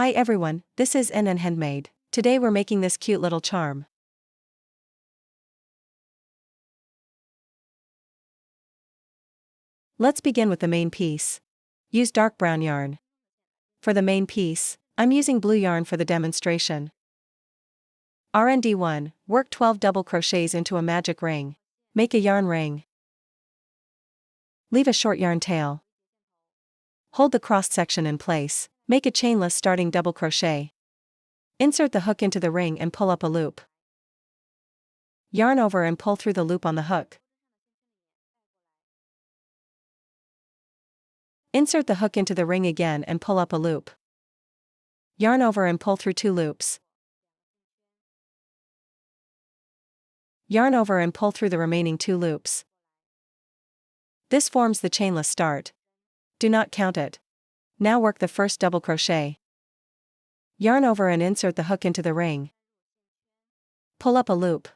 Hi everyone, this is N and Handmade. Today we're making this cute little charm. Let's begin with the main piece. Use dark brown yarn. For the main piece, I'm using blue yarn for the demonstration. R&D 1, work 12 double crochets into a magic ring. Make a yarn ring. Leave a short yarn tail. Hold the cross section in place. Make a chainless starting double crochet. Insert the hook into the ring and pull up a loop. Yarn over and pull through the loop on the hook. Insert the hook into the ring again and pull up a loop. Yarn over and pull through 2 loops. Yarn over and pull through the remaining 2 loops. This forms the chainless start. Do not count it. Now work the first double crochet. Yarn over and insert the hook into the ring. Pull up a loop.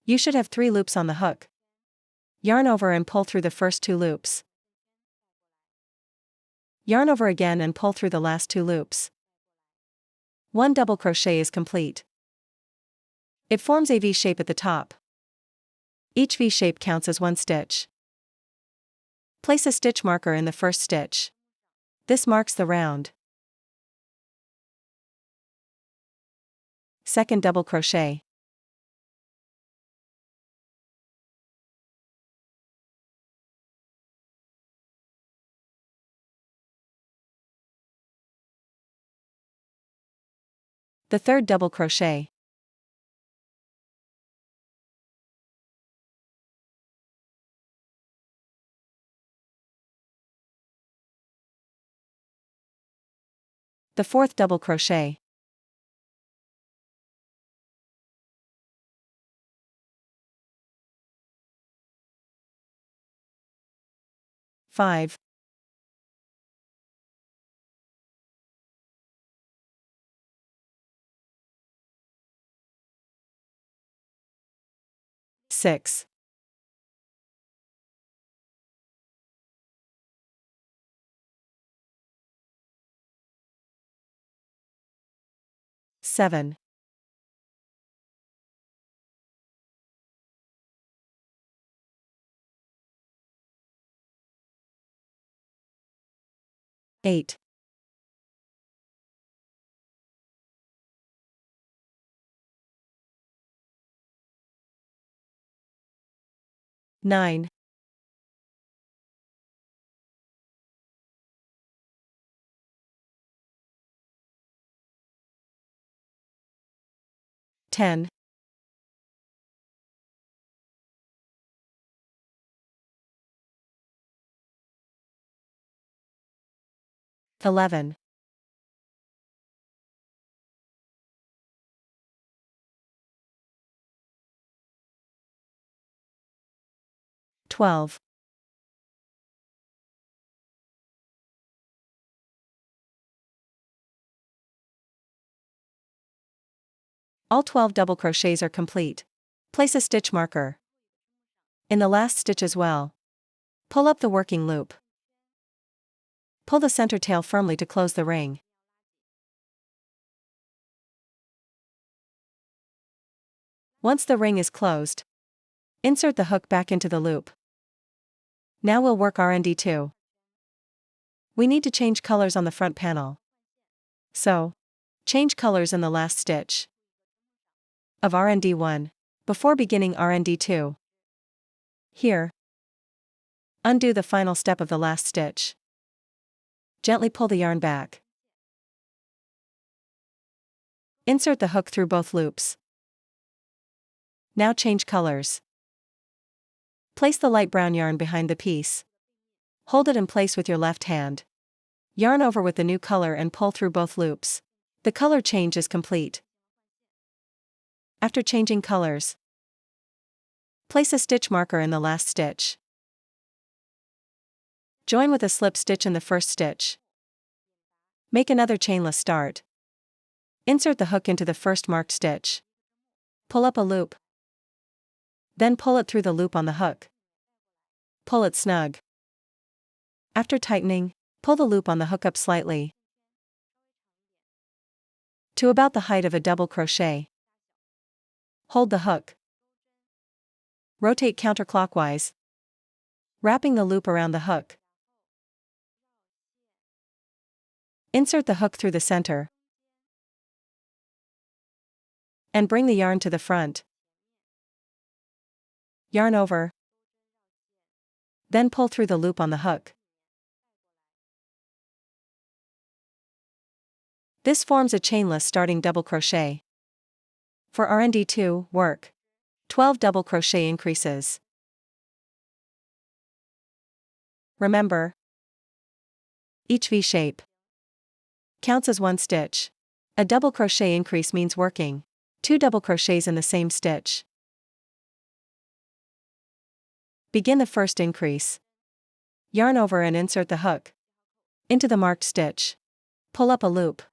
You should have 3 loops on the hook. Yarn over and pull through the first 2 loops. Yarn over again and pull through the last 2 loops. 1 double crochet is complete. It forms a V shape at the top. Each V shape counts as 1 stitch. Place a stitch marker in the first stitch. This marks the round. Second double crochet. The third double crochet. The fourth double crochet. Five. Six. Seven. Eight. Nine. 10. 11. 12. 12 double crochets are complete. Place a stitch marker in the last stitch as well. Pull up the working loop. Pull the center tail firmly to close the ring. Once the ring is closed, insert the hook back into the loop. Now we'll work R&D 2. We need to change colors on the front panel. So, change colors in the last stitch of R&D 1, before beginning R&D 2. Here, undo the final step of the last stitch. Gently pull the yarn back. Insert the hook through both loops. Now change colors. Place the light brown yarn behind the piece. Hold it in place with your left hand. Yarn over with the new color and pull through both loops. The color change is complete. After changing colors, place a stitch marker in the last stitch. Join with a slip stitch in the first stitch. Make another chainless start. Insert the hook into the first marked stitch. Pull up a loop. Then pull it through the loop on the hook. Pull it snug. After tightening, Pull the loop on the hook up slightly to about the height of a double crochet. Hold the hook. Rotate counterclockwise, wrapping the loop around the hook. Insert the hook through the center and bring the yarn to the front. Yarn over. Then pull through the loop on the hook. This forms a chainless starting double crochet. For RND2, work 12 double crochet increases. Remember, each V-shape counts as one stitch. A double crochet increase means working 2 double crochets in the same stitch. Begin the first increase. Yarn over and insert the hook into the marked stitch. Pull up a loop.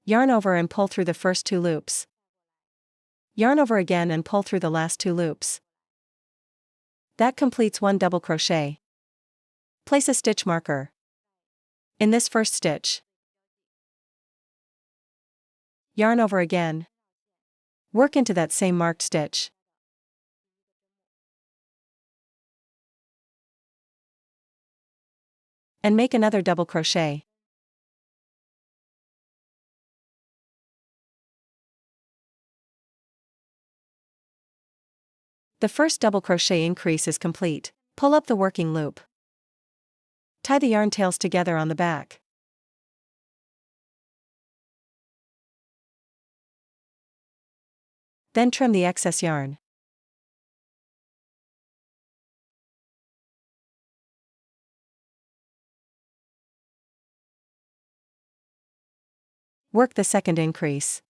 Yarn over and pull through the first 2 loops. Yarn over again and pull through the last 2 loops. That completes 1 double crochet. Place a stitch marker in this first stitch. Yarn over again. Work into that same marked stitch. And make another double crochet. The first double crochet increase is complete. Pull up the working loop. Tie the yarn tails together on the back. Then trim the excess yarn. Work the second increase.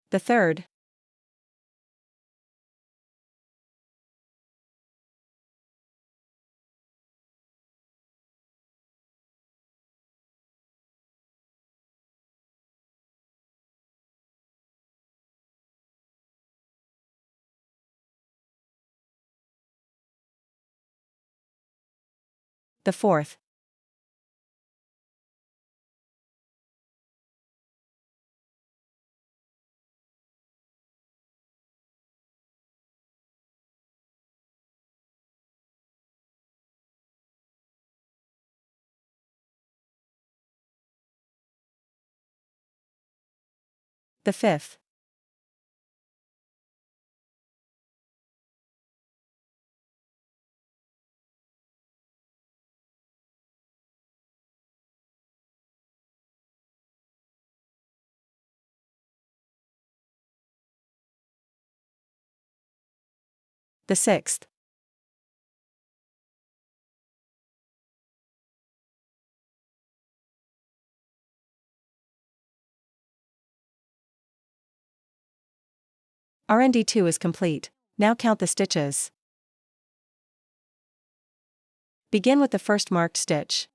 The third. The fourth. The fifth. The sixth. RND2 is complete. Now count the stitches. Begin with the first marked stitch.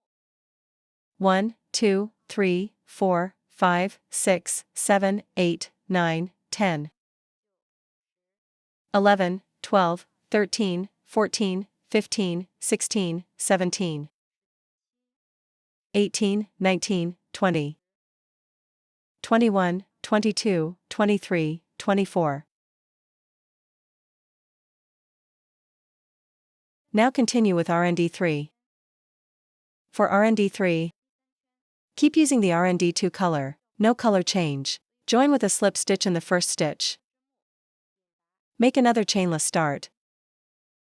1, 2, 3, 4, 5, 6, 7, 8, 9, 10, 11, 12, 13, 14, 15, 16, 17, 18, 19, 20, 21, 22, 23, 24. Now continue with RND3. For RND3, keep using the RND2 color, no color change. Join with a slip stitch in the first stitch. Make another chainless start.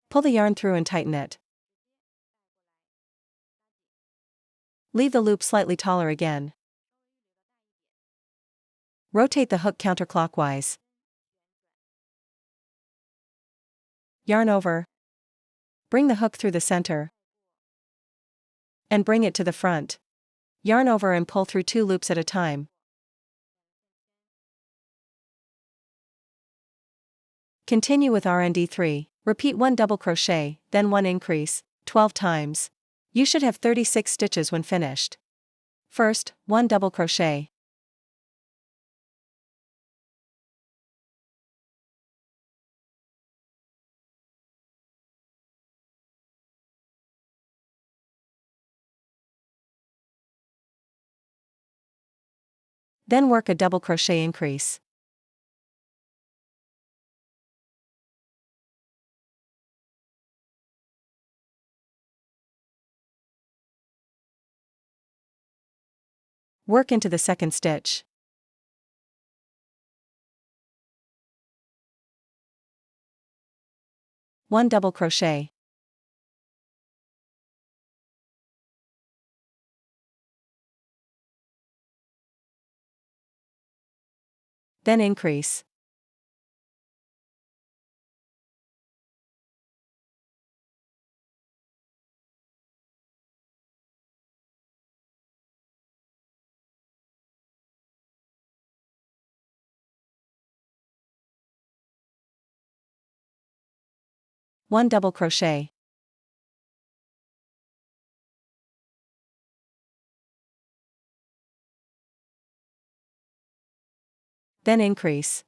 Pull the yarn through and tighten it. Leave the loop slightly taller again. Rotate the hook counterclockwise. Yarn over. Bring the hook through the center. And bring it to the front. Yarn over and pull through 2 loops at a time. Continue with RND 3, repeat 1 double crochet, then 1 increase, 12 times. You should have 36 stitches when finished. First, 1 double crochet. Then work a double crochet increase. Work into the second stitch. One double crochet. Then increase. One double crochet. Then increase.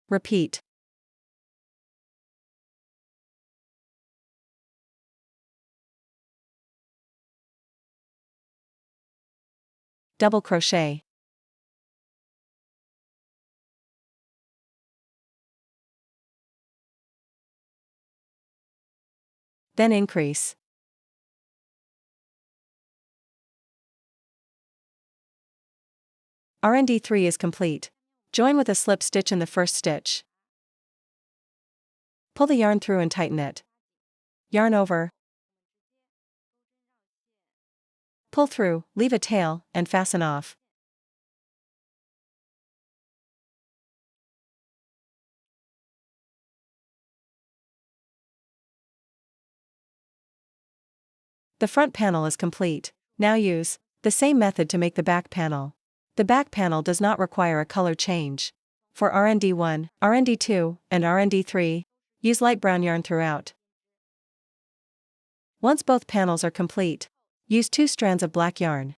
Repeat. Double crochet. Then increase. RND 3 is complete. Join with a slip stitch in the first stitch. Pull the yarn through and tighten it. Yarn over. Pull through, leave a tail, and fasten off. The front panel is complete. Now use the same method to make the back panel. The back panel does not require a color change. For RND 1, RND 2, and RND 3, use light brown yarn throughout. Once both panels are complete, use 2 strands of black yarn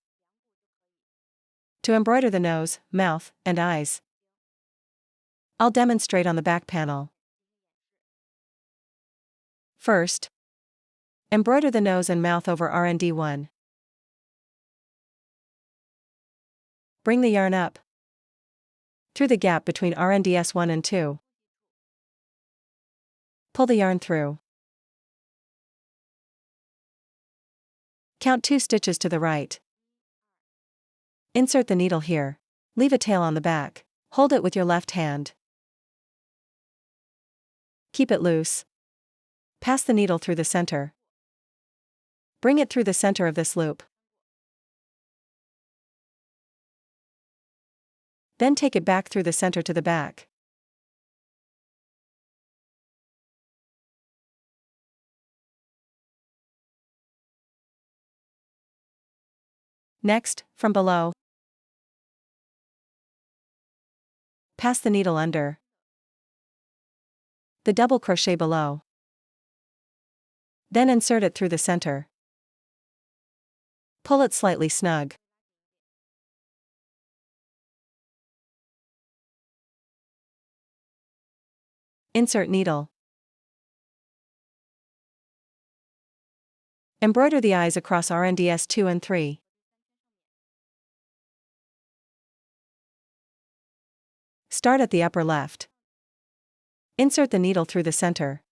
to embroider the nose, mouth, and eyes. I'll demonstrate on the back panel. First, embroider the nose and mouth over RND 1. Bring the yarn up through the gap between RNDs 1 and 2. Pull the yarn through. Count 2 stitches to the right. Insert the needle here. Leave a tail on the back. Hold it with your left hand. Keep it loose. Pass the needle through the center. Bring it through the center of this loop. Then take it back through the center to the back. Next, from below, pass the needle under the double crochet below. Then insert it through the center. Pull it slightly snug. Insert needle. Embroider the eyes across RNDs 2 and 3. Start at the upper left. Insert the needle through the center.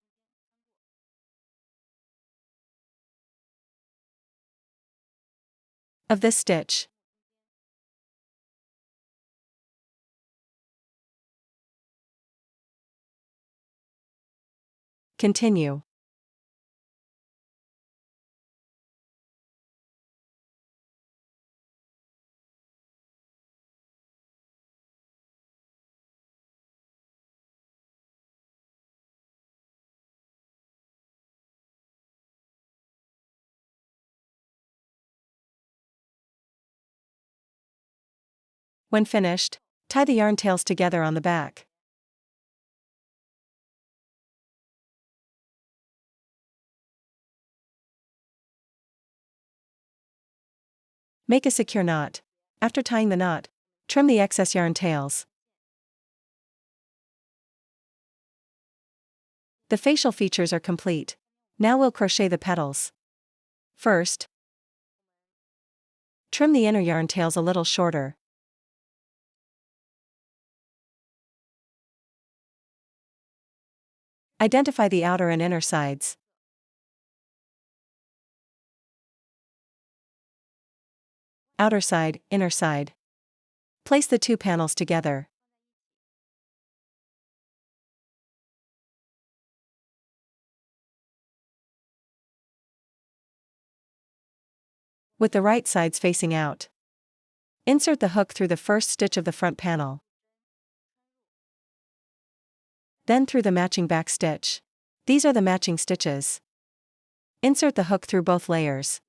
Of this stitch. Continue. When finished, tie the yarn tails together on the back. Make a secure knot. After tying the knot, trim the excess yarn tails. The facial features are complete. Now we'll crochet the petals. First, trim the inner yarn tails a little shorter. Identify the outer and inner sides. Outer side, inner side. Place the two panels together. With the right sides facing out. Insert the hook through the first stitch of the front panel. Then through the matching back stitch. These are the matching stitches. Insert the hook through both layers.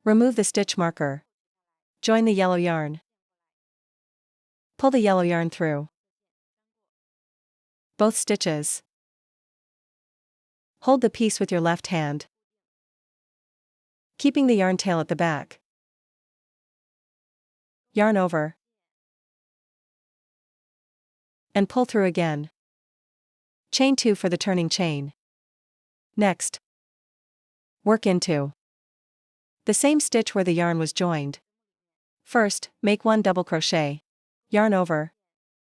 Remove the stitch marker. Join the yellow yarn. Pull the yellow yarn through both stitches. Hold the piece with your left hand, keeping the yarn tail at the back. Yarn over. And pull through again. Chain 2 for the turning chain. Next, work into the same stitch where the yarn was joined. First, make 1 double crochet. Yarn over.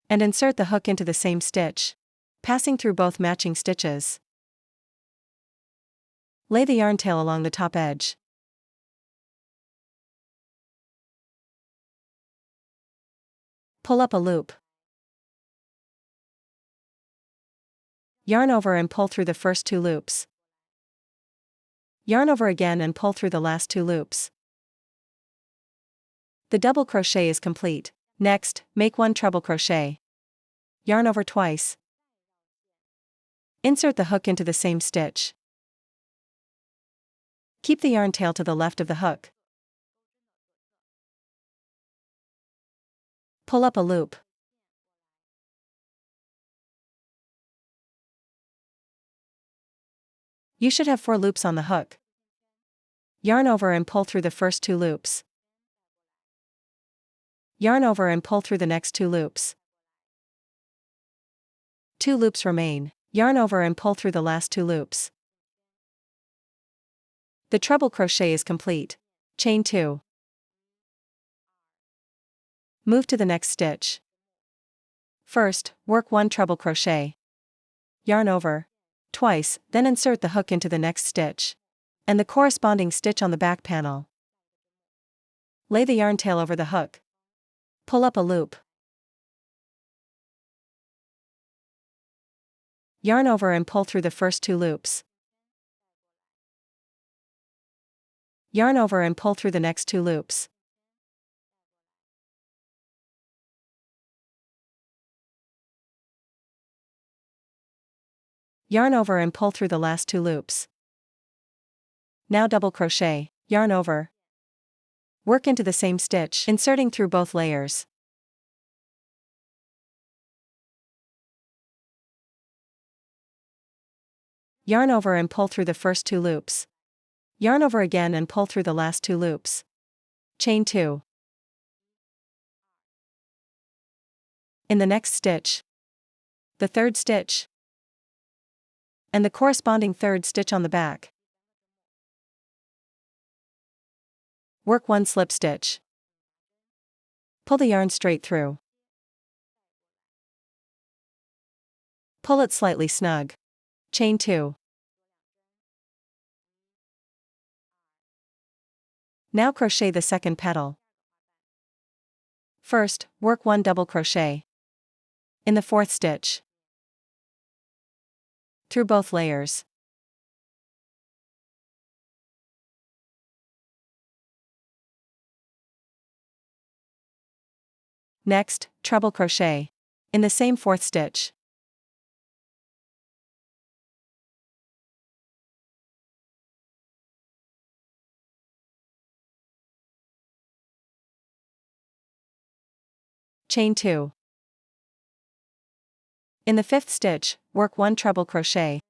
And insert the hook into the same stitch, passing through both matching stitches. Lay the yarn tail along the top edge. Pull up a loop. Yarn over and pull through the first 2 loops. Yarn over again and pull through the last 2 loops. The double crochet is complete. Next, make 1 treble crochet. Yarn over twice. Insert the hook into the same stitch. Keep the yarn tail to the left of the hook. Pull up a loop. You should have 4 loops on the hook. Yarn over and pull through the first 2 loops. Yarn over and pull through the next 2 loops. 2 loops remain. Yarn over and pull through the last 2 loops. The treble crochet is complete. Chain 2. Move to the next stitch. First, work 1 treble crochet. Yarn over twice, then insert the hook into the next stitch and the corresponding stitch on the back panel. Lay the yarn tail over the hook. Pull up a loop. Yarn over and pull through the first 2 loops. Yarn over and pull through the next 2 loops. Yarn over and pull through the last 2 loops. Now double crochet, yarn over. Work into the same stitch, inserting through both layers. Yarn over and pull through the first 2 loops. Yarn over again and pull through the last 2 loops. Chain 2. In the next stitch, the third stitch, and the corresponding third stitch on the back. Work 1 slip stitch. Pull the yarn straight through. Pull it slightly snug. Chain 2. Now crochet the second petal. First, work 1 double crochet in the 4th stitch through both layers. Next, treble crochet in the same 4th stitch. Chain 2. In the 5th stitch, work 1 treble crochet.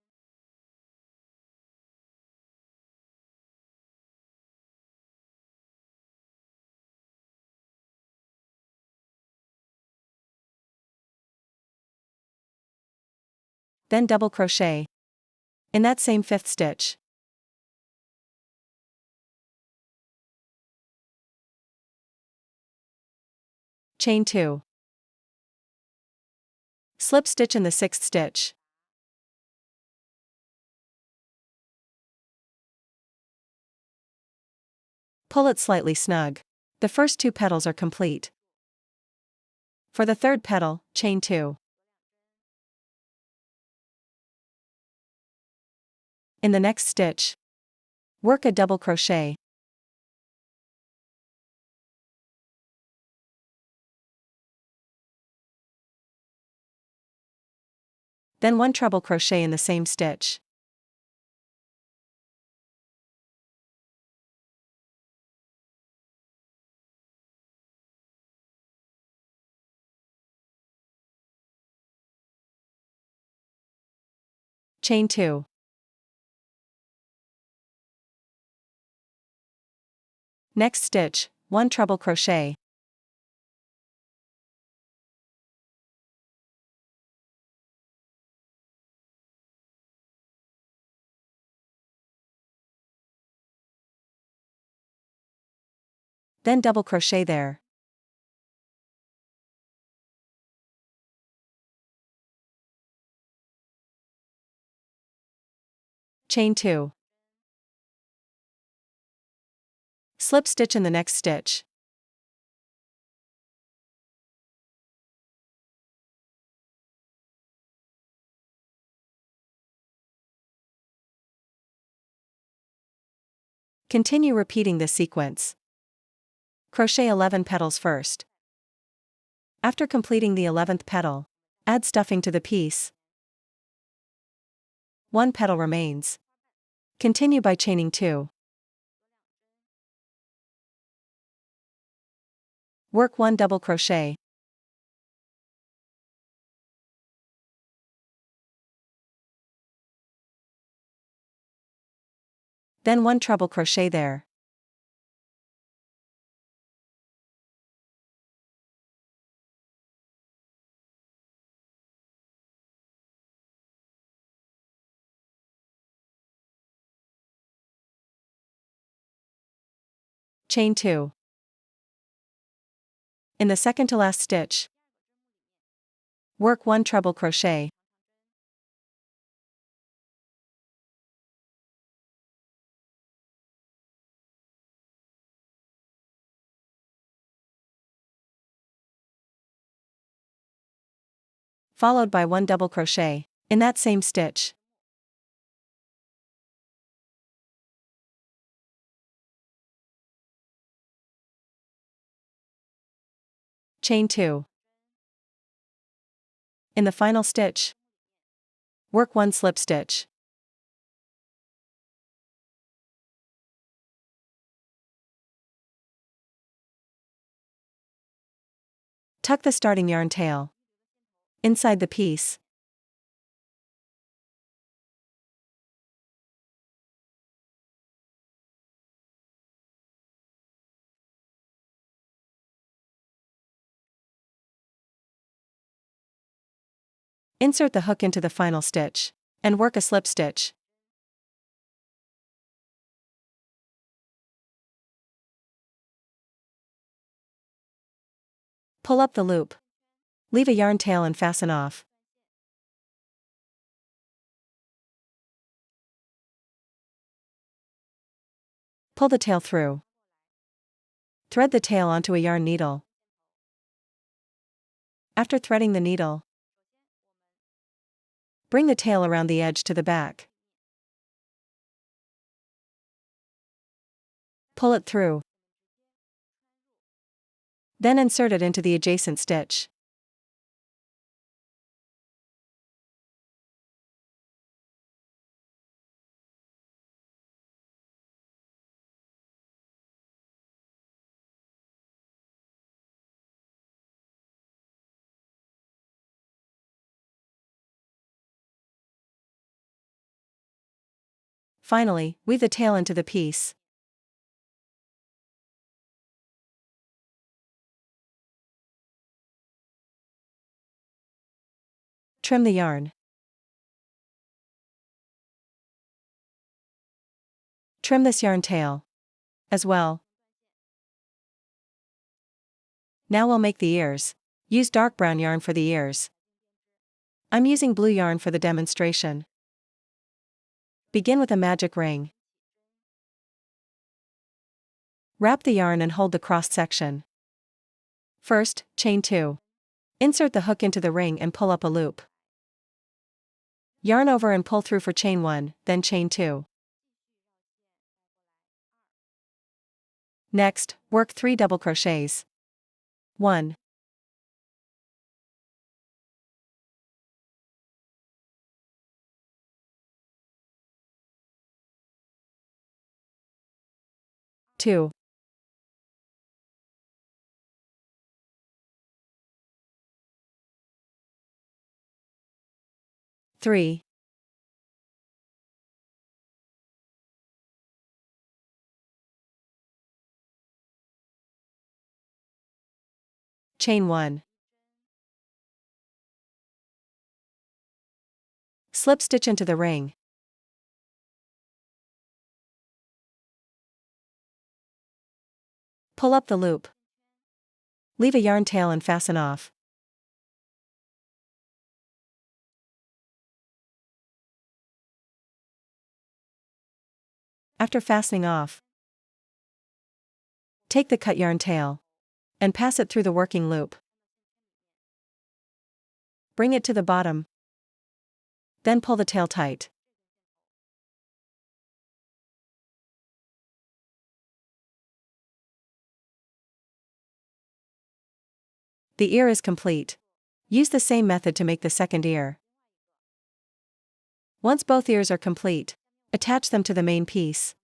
Then double crochet. In that same 5th stitch. Chain 2. Slip stitch in the 6th stitch. Pull it slightly snug. The first 2 petals are complete. For the 3rd petal, chain 2. In the next stitch, work a double crochet. Then 1 treble crochet in the same stitch. Chain 2. Next stitch, 1 treble crochet. Then double crochet there. Chain 2. Slip stitch in the next stitch. Continue repeating this sequence. Crochet 11 petals first. After completing the 11th petal, add stuffing to the piece. 1 petal remains. Continue by chaining 2. Work 1 double crochet. Then 1 treble crochet there. Chain 2. In the second to last stitch, work 1 treble crochet. Followed by 1 double crochet in that same stitch. Chain 2. In the final stitch, work 1 slip stitch. Tuck the starting yarn tail inside the piece. Insert the hook into the final stitch and work a slip stitch. Pull up the loop. Leave a yarn tail and fasten off. Pull the tail through. Thread the tail onto a yarn needle. After threading the needle, bring the tail around the edge to the back. Pull it through. Then insert it into the adjacent stitch. Finally, weave the tail into the piece. Trim the yarn. Trim this yarn tail as well. Now we'll make the ears. Use dark brown yarn for the ears. I'm using blue yarn for the demonstration. Begin with a magic ring. Wrap the yarn and hold the crossed section. First, chain 2. Insert the hook into the ring and pull up a loop. Yarn over and pull through for chain 1, then chain 2. Next, work 3 double crochets. 1, 2, 3, chain 1. Slip stitch into the ring. Pull up the loop. Leave a yarn tail and fasten off. After fastening off, take the cut yarn tail and pass it through the working loop. Bring it to the bottom. Then pull the tail tight. The ear is complete. Use the same method to make the second ear. Once both ears are complete, attach them to the main piece.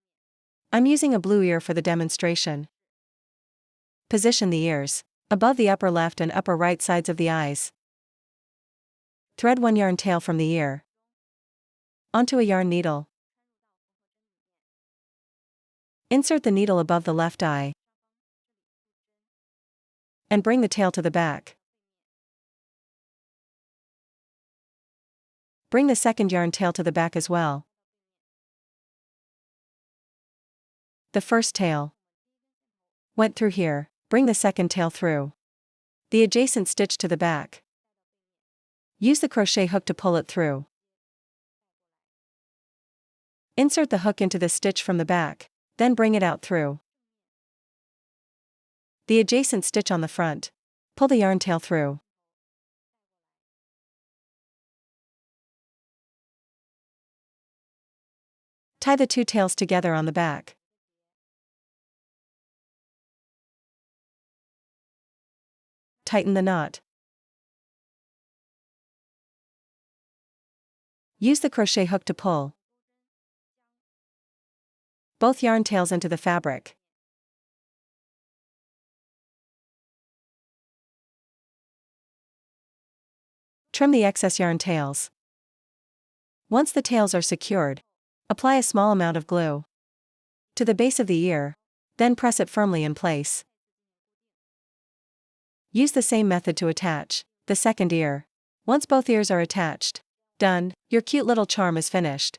I'm using a blue ear for the demonstration. Position the ears above the upper left and upper right sides of the eyes. Thread 1 yarn tail from the ear onto a yarn needle. Insert the needle above the left eye and bring the tail to the back. Bring the second yarn tail to the back as well. The first tail went through here. Bring the second tail through the adjacent stitch to the back. Use the crochet hook to pull it through. Insert the hook into the stitch from the back, then bring it out through the adjacent stitch on the front. Pull the yarn tail through. Tie the 2 tails together on the back. Tighten the knot. Use the crochet hook to pull both yarn tails into the fabric. Trim the excess yarn tails. Once the tails are secured, apply a small amount of glue to the base of the ear, then press it firmly in place. Use the same method to attach the second ear. Once both ears are attached, done, your cute little charm is finished.